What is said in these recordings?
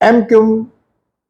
MQ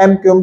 MQ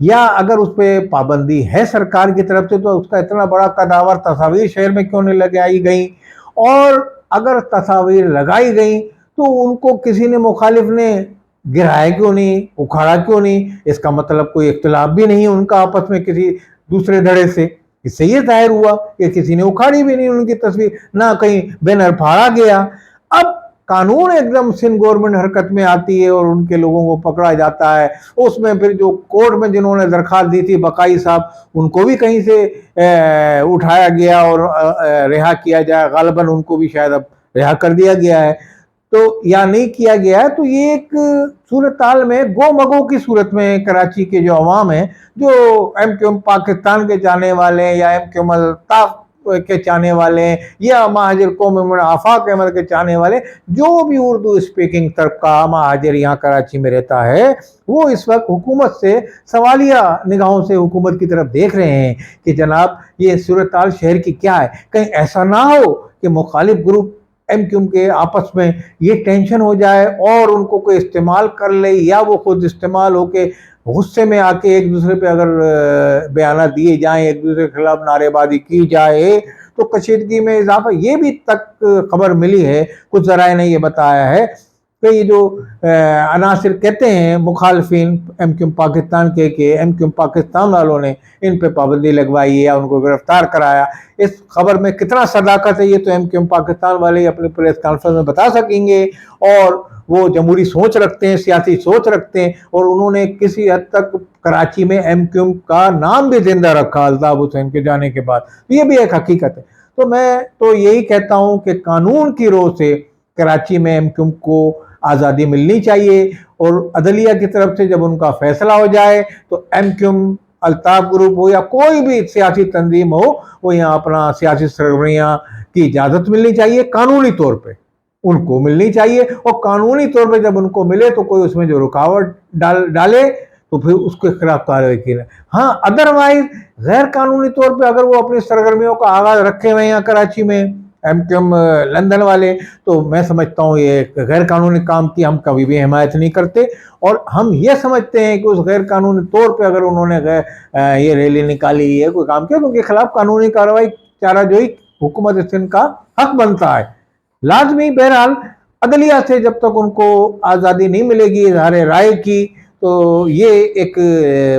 یا اگر اس پہ پابندی ہے سرکار کی طرف سے تو اس کا اتنا بڑا قداور تصاویر شہر میں کیوں نہیں لگائی گئیں، اور اگر تصاویر لگائی گئیں تو ان کو کسی نے مخالف نے گرایا کیوں نہیں، اکھاڑا کیوں نہیں؟ اس کا مطلب کوئی اختلاف بھی نہیں ان کا آپس میں کسی دوسرے دھڑے سے۔ اس سے یہ ظاہر ہوا کہ کسی نے اکھاڑی بھی نہیں ان کی تصویر، نہ کہیں بینر پھاڑا گیا۔ اب قانون ایک دم سندھ گورنمنٹ حرکت میں آتی ہے اور ان کے لوگوں کو پکڑا جاتا ہے۔ اس میں پھر جو کورٹ میں جنہوں نے درخواست دی تھی بقائی صاحب، ان کو بھی کہیں سے اٹھایا گیا اور رہا کیا جائے، غالباً ان کو بھی شاید اب رہا کر دیا گیا ہے تو یا نہیں کیا گیا ہے۔ تو یہ ایک صورتحال میں گو مگو کی صورت میں کراچی کے جو عوام ہیں، جو ایم کیو ایم پاکستان کے چاہنے والے ہیں یا ایم کیو ایم الطاف کے چاہنے والے ہیں یا مہاجر قوم آفاق احمد کے چاہنے والے، جو بھی اردو اسپیکنگ طبقہ مہاجر یہاں کراچی میں رہتا ہے، وہ اس وقت حکومت سے سوالیہ نگاہوں سے حکومت کی طرف دیکھ رہے ہیں کہ جناب یہ صورتحال شہر کی کیا ہے۔ کہیں ایسا نہ ہو کہ مخالف گروپ ایم کیو ایم کے آپس میں یہ ٹینشن ہو جائے اور ان کو کوئی استعمال کر لے، یا وہ خود استعمال ہو کے غصے میں آ کے ایک دوسرے پہ اگر بیانات دیے جائیں، ایک دوسرے کے خلاف نعرے بازی کی جائے تو کشیدگی میں اضافہ۔ یہ بھی تک خبر ملی ہے، کچھ ذرائع نے یہ بتایا ہے کہ یہ جو عناصر کہتے ہیں مخالفین ایم کیو ایم پاکستان کے کہ ایم کیو ایم پاکستان والوں نے ان پہ پابندی لگوائی ہے یا ان کو گرفتار کرایا، اس خبر میں کتنا صداقت ہے یہ تو ایم کیو ایم پاکستان والے اپنے پریس کانفرنس میں بتا سکیں گے۔ اور وہ جمہوری سوچ رکھتے ہیں، سیاسی سوچ رکھتے ہیں، اور انہوں نے کسی حد تک کراچی میں ایم کیو ایم کا نام بھی زندہ رکھا الطاف حسین کے جانے کے بعد۔ یہ بھی ایک حقیقت ہے۔ تو میں تو یہی کہتا ہوں کہ قانون کی رو سے کراچی میں ایم کیو ایم کو آزادی ملنی چاہیے، اور عدلیہ کی طرف سے جب ان کا فیصلہ ہو جائے تو ایم کیو ایم الطاف گروپ ہو یا کوئی بھی سیاسی تنظیم ہو، وہ یہاں اپنا سیاسی سرگرمیاں کی اجازت ملنی چاہیے، قانونی طور پہ ان کو ملنی چاہیے، اور قانونی طور پہ جب ان کو ملے تو کوئی اس میں جو رکاوٹ ڈالے تو پھر اس کے خلاف کارروائی کی جائے۔ ہاں ادروائز غیر قانونی طور پہ اگر وہ اپنی سرگرمیوں کا آغاز رکھے ہوئے ہیں یہاں کراچی میں ایم کیو ایم لندن والے، تو میں سمجھتا ہوں یہ غیر قانونی کام کی ہم کبھی بھی حمایت نہیں کرتے، اور ہم یہ سمجھتے ہیں کہ اس غیر قانونی طور پہ اگر انہوں نے یہ ریلی نکالی ہے، کوئی کام کیا، تو ان کے خلاف قانونی کارروائی چارہ جوئی حکومت سندھ کا حق بنتا ہے لازمی۔ بہرحال عدلیہ سے جب تک ان کو آزادی نہیں ملے گی اظہار رائے کی، تو یہ ایک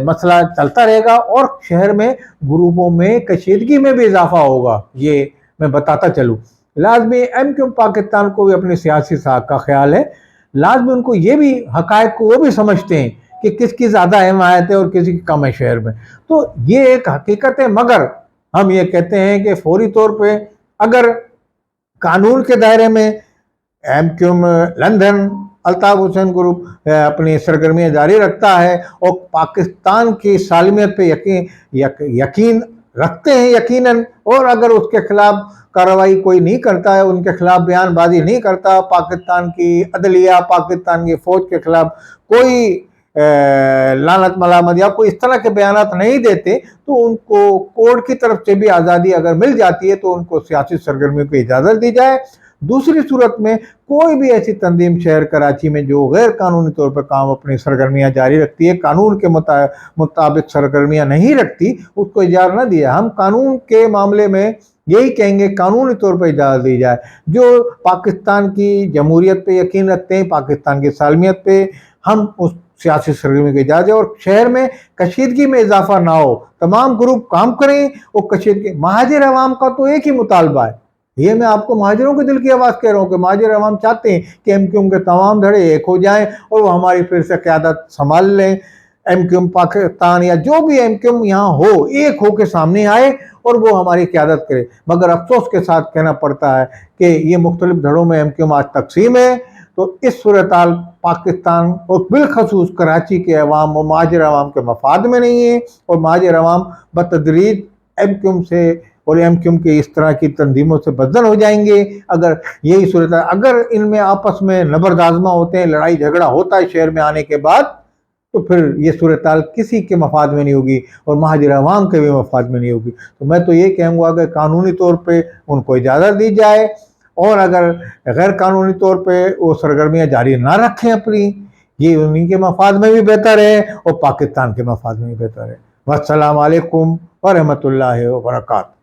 مسئلہ چلتا رہے گا، اور شہر میں گروپوں میں کشیدگی میں بھی اضافہ ہوگا، یہ میں بتاتا چلوں۔ لازمی ایم کیو ایم پاکستان کو بھی اپنی سیاسی ساکھ کا خیال ہے، لازمی ان کو یہ بھی حقائق کو وہ بھی سمجھتے ہیں کہ کس کی زیادہ حمایت ہے اور کسی کی کم ہے شہر میں، تو یہ ایک حقیقت ہے۔ مگر ہم یہ کہتے ہیں کہ فوری طور پہ اگر قانون کے دائرے میں ایم کیو ایم لندن الطاف حسین گروپ اپنی سرگرمیاں جاری رکھتا ہے اور پاکستان کی سالمیت پہ یقین رکھتے ہیں یقیناً، اور اگر اس کے خلاف کارروائی کوئی نہیں کرتا ہے، ان کے خلاف بیان بازی نہیں کرتا، پاکستان کی عدلیہ پاکستان کی فوج کے خلاف کوئی لعنت ملامت یا کوئی اس طرح کے بیانات نہیں دیتے، تو ان کو کورٹ کی طرف سے بھی آزادی اگر مل جاتی ہے تو ان کو سیاسی سرگرمیوں کی اجازت دی جائے۔ دوسری صورت میں کوئی بھی ایسی تنظیم شہر کراچی میں جو غیر قانونی طور پر کام اپنی سرگرمیاں جاری رکھتی ہے، قانون کے مطابق سرگرمیاں نہیں رکھتی، اس کو اجازت نہ دیا۔ ہم قانون کے معاملے میں یہی کہیں گے قانونی طور پر اجازت دی جائے۔ جو پاکستان کی جمہوریت پہ یقین رکھتے ہیں، پاکستان کی سالمیت پہ، ہم اس سیاسی سرگرمی کی اجازت اور شہر میں کشیدگی میں اضافہ نہ ہو، تمام گروپ کام کریں اور کشیدگی۔ مہاجر عوام کا تو ایک ہی مطالبہ ہے، یہ میں آپ کو مہاجروں کے دل کی آواز کہہ رہا ہوں کہ مہاجر عوام چاہتے ہیں کہ ایم کیو ایم کے تمام دھڑے ایک ہو جائیں اور وہ ہماری پھر سے قیادت سنبھال لیں۔ ایم کیو ایم پاکستان یا جو بھی ایم کیو ایم یہاں ہو، ایک ہو کے سامنے آئے اور وہ ہماری قیادت کرے۔ مگر افسوس کے ساتھ کہنا پڑتا ہے کہ یہ مختلف دھڑوں میں ایم کیو ایم آج تقسیم ہے، تو اس صورتحال پاکستان اور بالخصوص کراچی کے عوام و مہاجر عوام کے مفاد میں نہیں ہے، اور مہاجر عوام بتدریج ایم کیو ایم سے اور ایم کیو ایم کے اس طرح کی تنظیموں سے بدزن ہو جائیں گے اگر یہی صورتحال، اگر ان میں آپس میں نبرد آزما ہوتے ہیں، لڑائی جھگڑا ہوتا ہے شہر میں آنے کے بعد، تو پھر یہ صورتحال کسی کے مفاد میں نہیں ہوگی اور مہاجر عوام کے بھی مفاد میں نہیں ہوگی۔ تو میں تو یہ کہوں گا کہ قانونی طور پہ ان کو اجازت دی جائے، اور اگر غیر قانونی طور پہ وہ سرگرمیاں جاری نہ رکھیں اپنی، یہ انہیں کے مفاد میں بھی بہتر ہے اور پاکستان کے مفاد میں بھی بہتر ہے۔ والسلام علیکم ورحمۃ اللہ وبرکاتہ۔